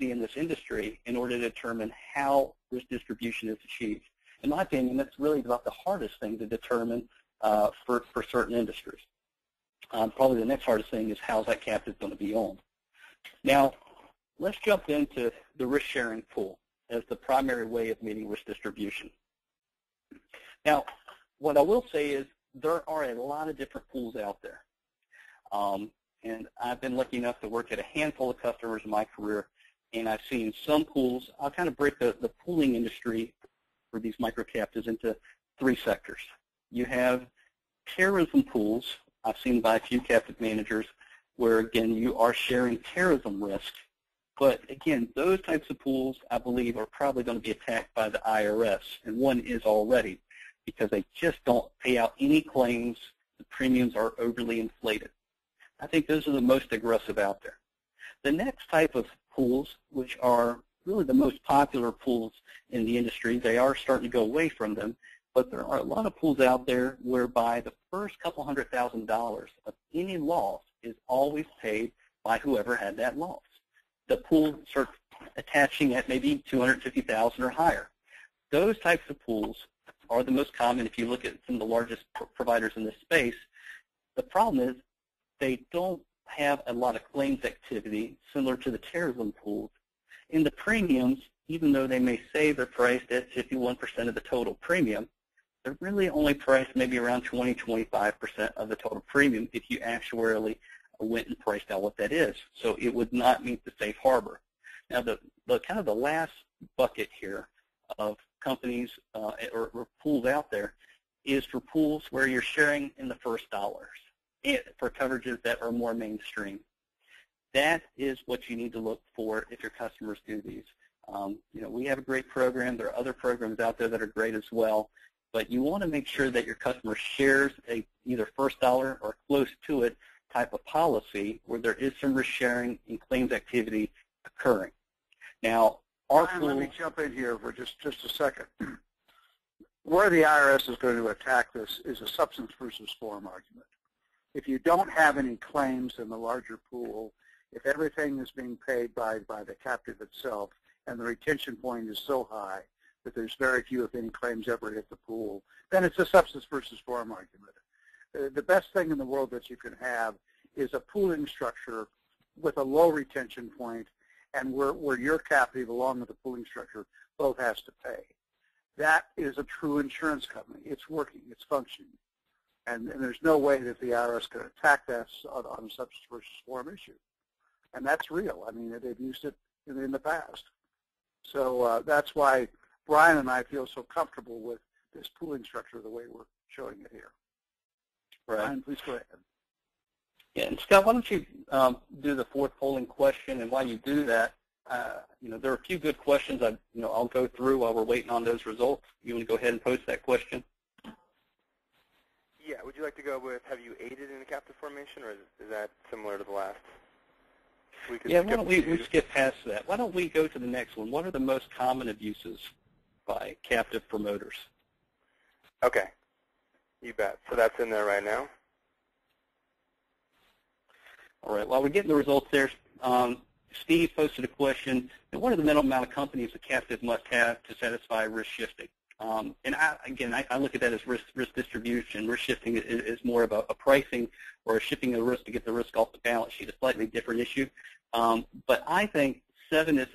complexity in this industry in order to determine how risk distribution is achieved. In my opinion, that's really about the hardest thing to determine for certain industries. Probably the next hardest thing is how's that captive going to be owned. Now, let's jump into the risk-sharing pool as the primary way of meeting risk distribution. Now, what I will say is there are a lot of different pools out there. And I've been lucky enough to work at a handful of customers in my career, and I've seen some pools. I'll kind of break the pooling industry for these micro-captives into three sectors. You have terrorism pools. I've seen by a few captive managers where, again, you are sharing terrorism risk. But, again, those types of pools, I believe, are probably going to be attacked by the IRS, and one is already, because they just don't pay out any claims. The premiums are overly inflated. I think those are the most aggressive out there. The next type of pools, which are really the most popular pools in the industry, they are starting to go away from them, but there are a lot of pools out there whereby the first couple $100,000 of any loss is always paid by whoever had that loss. The pool starts attaching at maybe $250,000 or higher. Those types of pools are the most common if you look at some of the largest providers in this space. The problem is they don't have a lot of claims activity similar to the terrorism pools. In the premiums, even though they may say they're priced at 51% of the total premium, they're really only priced maybe around 20-25% of the total premium if you actuarially went and priced out what that is. So it would not meet the safe harbor. Now, the kind of the last bucket here of companies or pools out there is for pools where you're sharing in the first dollars for coverages that are more mainstream. That is what you need to look for if your customers do these. You know, we have a great program. There are other programs out there that are great as well. But you want to make sure that your customer shares a either first dollar or close to it type of policy where there is some risk sharing and claims activity occurring. Now, our pool, let me jump in here for just a second. Where the IRS is going to attack this is a substance versus form argument. If you don't have any claims in the larger pool, if everything is being paid by the captive itself and the retention point is so high that there's very few, if any, claims ever hit the pool, then it's a substance versus form argument. The best thing in the world that you can have is a pooling structure with a low retention point and where your captive, along with the pooling structure, both has to pay. That is a true insurance company. It's working. It's functioning. And there's no way that the IRS can attack that on a substance versus form issue. And that's real. I mean, they've used it in the past. So that's why Brian and I feel so comfortable with this pooling structure the way we're showing it here. Right. Brian, please go ahead. Yeah, and Scott, why don't you do the fourth polling question? And while you do that, you know, there are a few good questions I'll go through while we're waiting on those results. You want to go ahead and post that question? Yeah. Would you like to go with, have you aided in a captive formation, or is that similar to the last? Yeah, why don't we skip past that? Why don't we go to the next one? What are the most common abuses by captive promoters? Okay. You bet. So that's in there right now. All right. While we're getting the results there, Steve posted a question. What are the minimum amount of companies a captive must have to satisfy risk shifting? And I look at that as risk distribution. Risk shifting is more of a pricing or a shifting of risk to get the risk off the balance sheet, a slightly different issue. But I think 7 is